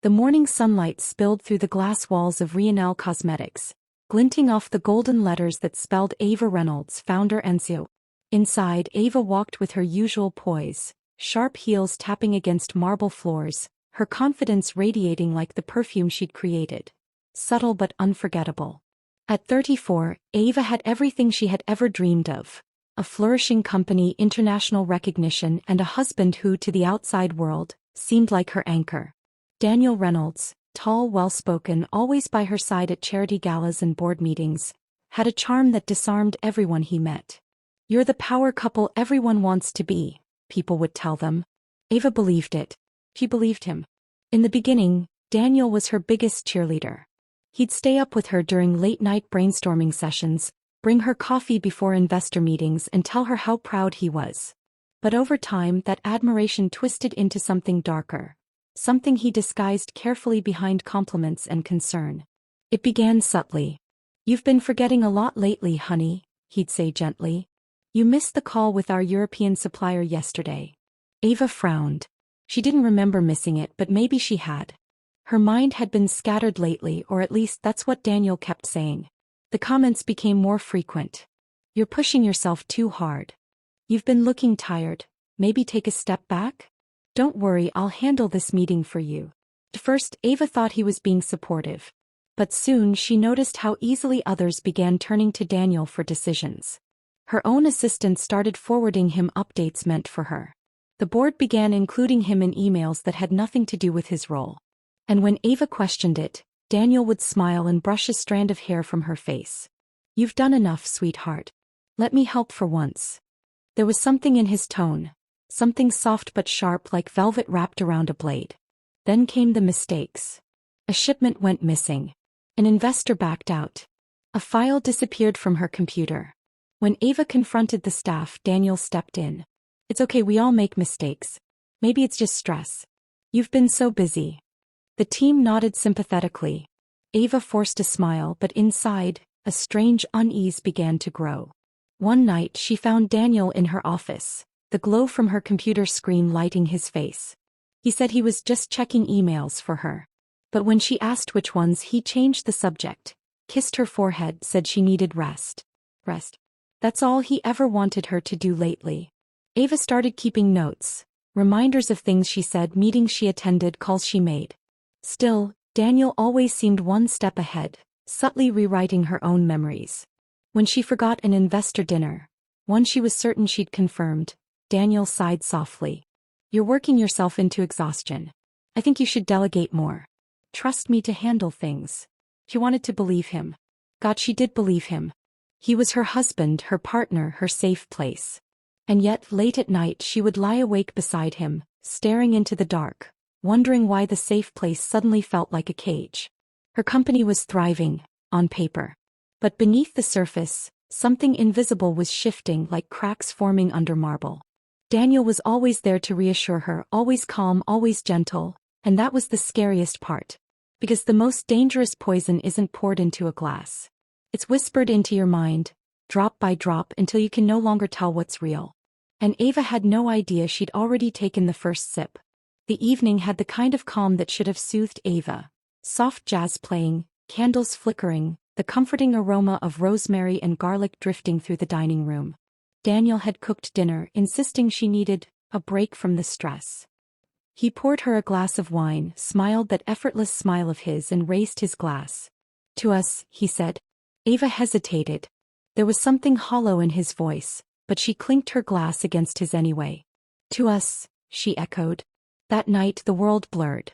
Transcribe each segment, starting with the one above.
The morning sunlight spilled through the glass walls of Rionel Cosmetics, glinting off the golden letters that spelled Ava Reynolds, founder and CEO. Inside, Ava walked with her usual poise, sharp heels tapping against marble floors, her confidence radiating like the perfume she'd created. Subtle but unforgettable. At 34, Ava had everything she had ever dreamed of. A flourishing company, international recognition, and a husband who, to the outside world, seemed like her anchor. Daniel Reynolds, tall, well-spoken, always by her side at charity galas and board meetings, had a charm that disarmed everyone he met. "You're the power couple everyone wants to be," people would tell them. Ava believed it. She believed him. In the beginning, Daniel was her biggest cheerleader. He'd stay up with her during late-night brainstorming sessions, bring her coffee before investor meetings and tell her how proud he was. But over time, that admiration twisted into something darker. Something he disguised carefully behind compliments and concern. It began subtly. "You've been forgetting a lot lately, honey," he'd say gently. "You missed the call with our European supplier yesterday." Ava frowned. She didn't remember missing it, but maybe she had. Her mind had been scattered lately, or at least that's what Daniel kept saying. The comments became more frequent. "You're pushing yourself too hard. You've been looking tired. Maybe take a step back? Don't worry, I'll handle this meeting for you." At first, Ava thought he was being supportive. But soon she noticed how easily others began turning to Daniel for decisions. Her own assistant started forwarding him updates meant for her. The board began including him in emails that had nothing to do with his role. And when Ava questioned it, Daniel would smile and brush a strand of hair from her face. "You've done enough, sweetheart. Let me help for once." There was something in his tone, something soft but sharp like velvet wrapped around a blade. Then came the mistakes. A shipment went missing. An investor backed out. A file disappeared from her computer. When Ava confronted the staff, Daniel stepped in. "It's okay, we all make mistakes. Maybe it's just stress. You've been so busy." The team nodded sympathetically. Ava forced a smile, but inside, a strange unease began to grow. One night she found Daniel in her office, the glow from her computer screen lighting his face. He said he was just checking emails for her. But when she asked which ones, he changed the subject, kissed her forehead, said she needed rest. Rest. That's all he ever wanted her to do lately. Ava started keeping notes, reminders of things she said, meetings she attended, calls she made. Still, Daniel always seemed one step ahead, subtly rewriting her own memories. When she forgot an investor dinner, one she was certain she'd confirmed, Daniel sighed softly. "You're working yourself into exhaustion. I think you should delegate more. Trust me to handle things." She wanted to believe him. God, she did believe him. He was her husband, her partner, her safe place. And yet, late at night, she would lie awake beside him, staring into the dark, wondering why the safe place suddenly felt like a cage. Her company was thriving, on paper. But beneath the surface, something invisible was shifting, like cracks forming under marble. Daniel was always there to reassure her, always calm, always gentle, and that was the scariest part. Because the most dangerous poison isn't poured into a glass. It's whispered into your mind, drop by drop, until you can no longer tell what's real. And Ava had no idea she'd already taken the first sip. The evening had the kind of calm that should have soothed Ava. Soft jazz playing, candles flickering, the comforting aroma of rosemary and garlic drifting through the dining room. Daniel had cooked dinner, insisting she needed a break from the stress. He poured her a glass of wine, smiled that effortless smile of his, and raised his glass. "To us," he said. Ava hesitated. There was something hollow in his voice, but she clinked her glass against his anyway. "To us," she echoed. That night the world blurred.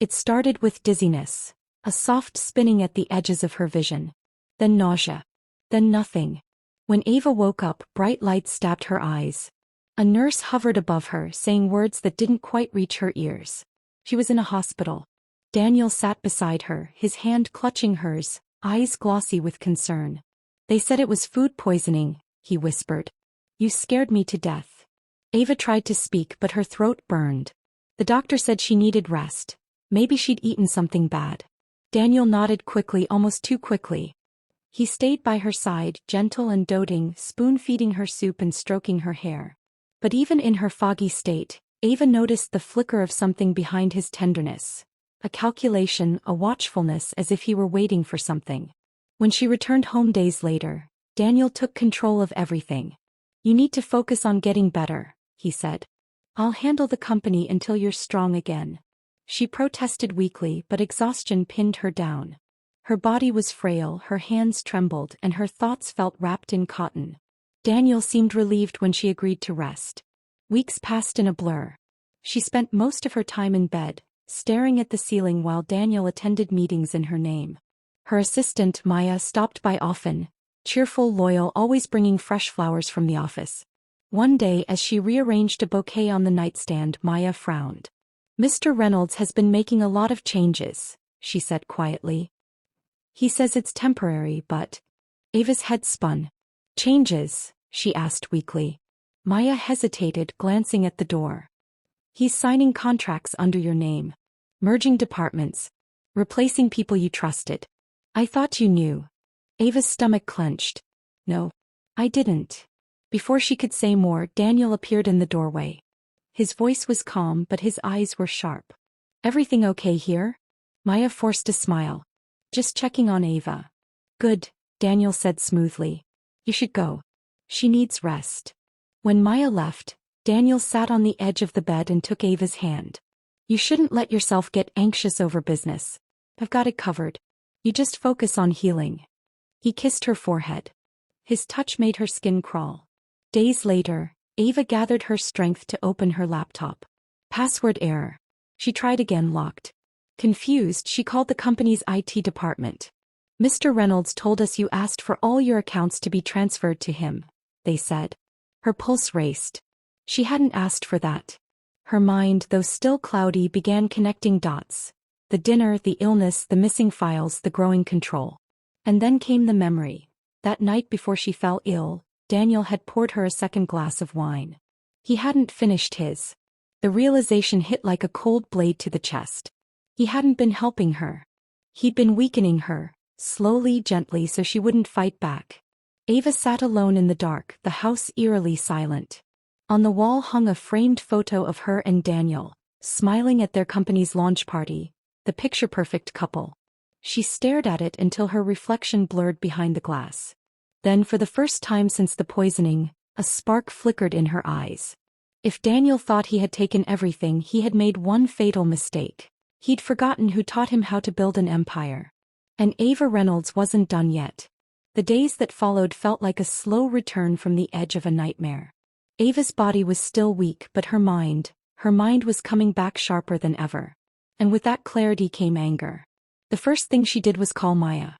It started with dizziness, a soft spinning at the edges of her vision. Then nausea. Then nothing. When Ava woke up, bright lights stabbed her eyes. A nurse hovered above her, saying words that didn't quite reach her ears. She was in a hospital. Daniel sat beside her, his hand clutching hers, eyes glossy with concern. "They said it was food poisoning," he whispered. "You scared me to death." Ava tried to speak, but her throat burned. The doctor said she needed rest. Maybe she'd eaten something bad. Daniel nodded quickly, almost too quickly. He stayed by her side, gentle and doting, spoon-feeding her soup and stroking her hair. But even in her foggy state, Ava noticed the flicker of something behind his tenderness. a calculation, a watchfulness as if he were waiting for something. When she returned home days later, Daniel took control of everything. "You need to focus on getting better," he said. "I'll handle the company until you're strong again." She protested weakly, but exhaustion pinned her down. Her body was frail, her hands trembled, and her thoughts felt wrapped in cotton. Daniel seemed relieved when she agreed to rest. Weeks passed in a blur. She spent most of her time in bed, staring at the ceiling while Daniel attended meetings in her name. Her assistant, Maya, stopped by often, cheerful, loyal, always bringing fresh flowers from the office. One day, as she rearranged a bouquet on the nightstand, Maya frowned. "Mr. Reynolds has been making a lot of changes," she said quietly. "He says it's temporary, but—" Ava's head spun. "Changes?" she asked weakly. Maya hesitated, glancing at the door. "He's signing contracts under your name. Merging departments. Replacing people you trusted. I thought you knew." Ava's stomach clenched. "No, I didn't." Before she could say more, Daniel appeared in the doorway. His voice was calm, but his eyes were sharp. "Everything okay here?" Maya forced a smile. "Just checking on Ava." "Good," Daniel said smoothly. "You should go. She needs rest." When Maya left, Daniel sat on the edge of the bed and took Ava's hand. "You shouldn't let yourself get anxious over business. I've got it covered. You just focus on healing." He kissed her forehead. His touch made her skin crawl. Days later, Ava gathered her strength to open her laptop. Password error. She tried again, locked. Confused, she called the company's IT department. "Mr. Reynolds told us you asked for all your accounts to be transferred to him," they said. Her pulse raced. She hadn't asked for that. Her mind, though still cloudy, began connecting dots. The dinner, the illness, the missing files, the growing control. And then came the memory. That night before she fell ill, Daniel had poured her a second glass of wine. He hadn't finished his. The realization hit like a cold blade to the chest. He hadn't been helping her. He'd been weakening her, slowly, gently, so she wouldn't fight back. Ava sat alone in the dark, the house eerily silent. On the wall hung a framed photo of her and Daniel, smiling at their company's launch party, the picture-perfect couple. She stared at it until her reflection blurred behind the glass. Then, for the first time since the poisoning, a spark flickered in her eyes. If Daniel thought he had taken everything, he had made one fatal mistake. He'd forgotten who taught him how to build an empire. And Ava Reynolds wasn't done yet. The days that followed felt like a slow return from the edge of a nightmare. Ava's body was still weak, but her mind was coming back sharper than ever. And with that clarity came anger. The first thing she did was call Maya.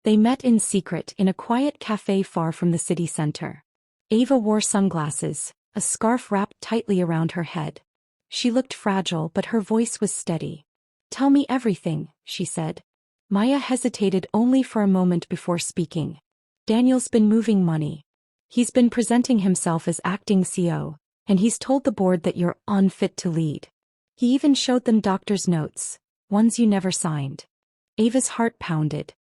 They met in secret in a quiet cafe far from the city center. Ava wore sunglasses, a scarf wrapped tightly around her head. She looked fragile, but her voice was steady. "Tell me everything," she said. Maya hesitated only for a moment before speaking. "Daniel's been moving money. He's been presenting himself as acting CEO, and he's told the board that you're unfit to lead. He even showed them doctor's notes, ones you never signed." Ava's heart pounded.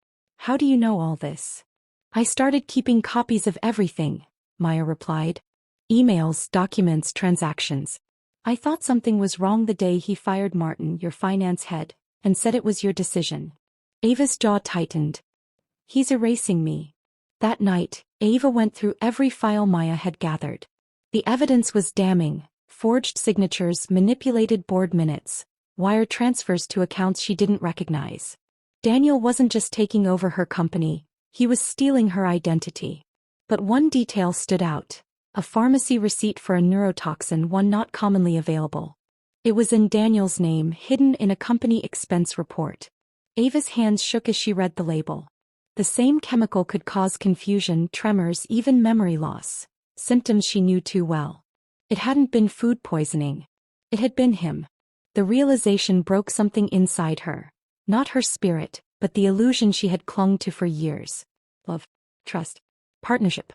"How do you know all this?" "I started keeping copies of everything," Maya replied. "Emails, documents, transactions. I thought something was wrong the day he fired Martin, your finance head, and said it was your decision." Ava's jaw tightened. "He's erasing me." That night, Ava went through every file Maya had gathered. The evidence was damning: forged signatures, manipulated board minutes, wire transfers to accounts she didn't recognize. Daniel wasn't just taking over her company, he was stealing her identity. But one detail stood out: a pharmacy receipt for a neurotoxin, one not commonly available. It was in Daniel's name, hidden in a company expense report. Ava's hands shook as she read the label. The same chemical could cause confusion, tremors, even memory loss, symptoms she knew too well. It hadn't been food poisoning. It had been him. The realization broke something inside her. Not her spirit, but the illusion she had clung to for years. Love, trust, partnership.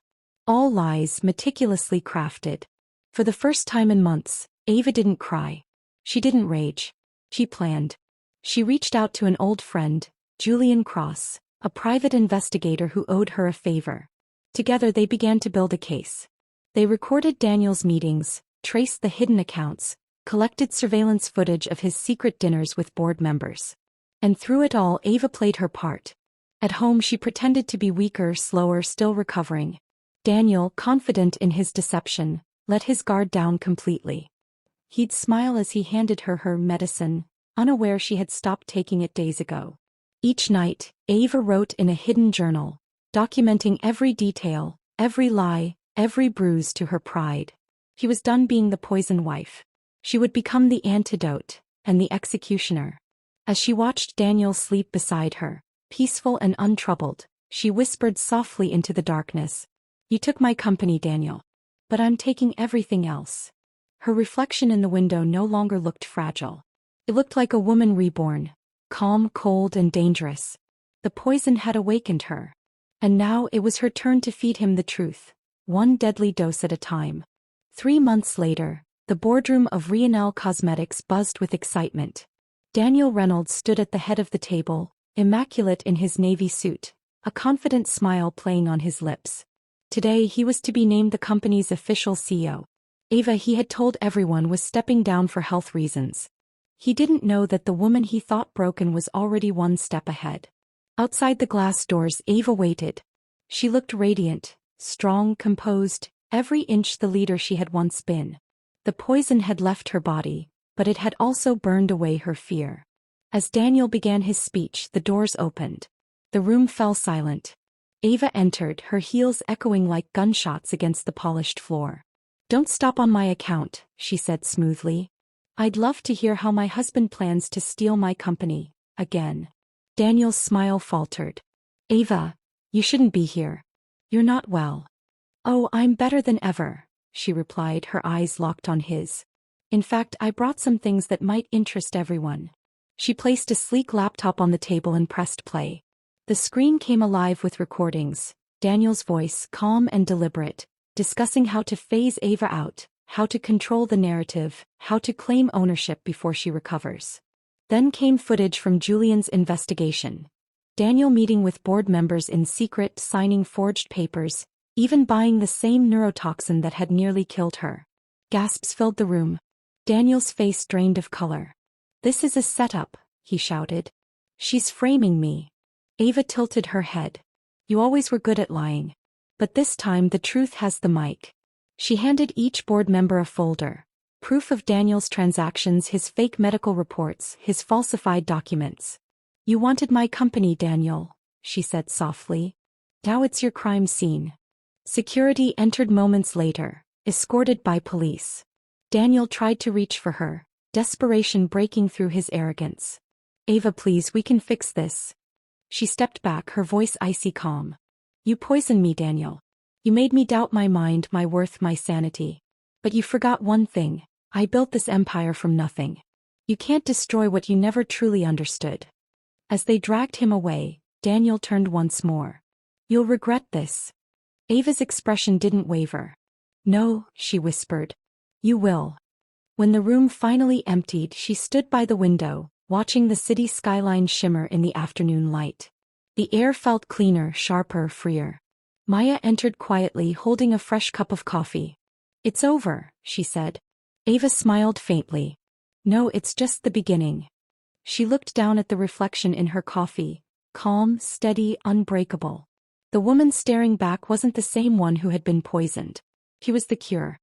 All lies, meticulously crafted. For the first time in months, Ava didn't cry. She didn't rage. She planned. She reached out to an old friend, Julian Cross, a private investigator who owed her a favor. Together they began to build a case. They recorded Daniel's meetings, traced the hidden accounts, collected surveillance footage of his secret dinners with board members. And through it all Ava played her part. At home she pretended to be weaker, slower, still recovering. Daniel, confident in his deception, let his guard down completely. He'd smile as he handed her her medicine, unaware she had stopped taking it days ago. Each night, Ava wrote in a hidden journal, documenting every detail, every lie, every bruise to her pride. She was done being the poison wife. She would become the antidote, and the executioner. As she watched Daniel sleep beside her, peaceful and untroubled, she whispered softly into the darkness, "You took my company, Daniel. But I'm taking everything else." Her reflection in the window no longer looked fragile. It looked like a woman reborn, calm, cold, and dangerous. The poison had awakened her. And now it was her turn to feed him the truth, one deadly dose at a time. 3 months later, the boardroom of Rionel Cosmetics buzzed with excitement. Daniel Reynolds stood at the head of the table, immaculate in his navy suit, a confident smile playing on his lips. Today he was to be named the company's official CEO. Ava, he had told everyone, was stepping down for health reasons. He didn't know that the woman he thought broken was already one step ahead. Outside the glass doors Ava waited. She looked radiant, strong, composed, every inch the leader she had once been. The poison had left her body, but it had also burned away her fear. As Daniel began his speech, the doors opened. The room fell silent. Ava entered, her heels echoing like gunshots against the polished floor. "Don't stop on my account," she said smoothly. "I'd love to hear how my husband plans to steal my company, again." Daniel's smile faltered. "Ava, you shouldn't be here. You're not well." "Oh, I'm better than ever," she replied, her eyes locked on his. "In fact, I brought some things that might interest everyone." She placed a sleek laptop on the table and pressed play. The screen came alive with recordings, Daniel's voice, calm and deliberate, discussing how to phase Ava out, how to control the narrative, how to claim ownership before she recovers. Then came footage from Julian's investigation. Daniel meeting with board members in secret, signing forged papers, even buying the same neurotoxin that had nearly killed her. Gasps filled the room. Daniel's face drained of color. "This is a setup," he shouted. "She's framing me." Ava tilted her head. "You always were good at lying. But this time the truth has the mic." She handed each board member a folder. Proof of Daniel's transactions, his fake medical reports, his falsified documents. "You wanted my company, Daniel," she said softly. "Now it's your crime scene." Security entered moments later, escorted by police. Daniel tried to reach for her, desperation breaking through his arrogance. "Ava, please, we can fix this." She stepped back, her voice icy calm. "You poisoned me, Daniel. You made me doubt my mind, my worth, my sanity. But you forgot one thing. I built this empire from nothing. You can't destroy what you never truly understood." As they dragged him away, Daniel turned once more. "You'll regret this." Ava's expression didn't waver. "No," she whispered. "You will." When the room finally emptied, she stood by the window, watching the city skyline shimmer in the afternoon light. The air felt cleaner, sharper, freer. Maya entered quietly, holding a fresh cup of coffee. "It's over," she said. Ava smiled faintly. "No, it's just the beginning." She looked down at the reflection in her coffee, calm, steady, unbreakable. The woman staring back wasn't the same one who had been poisoned. She was the cure.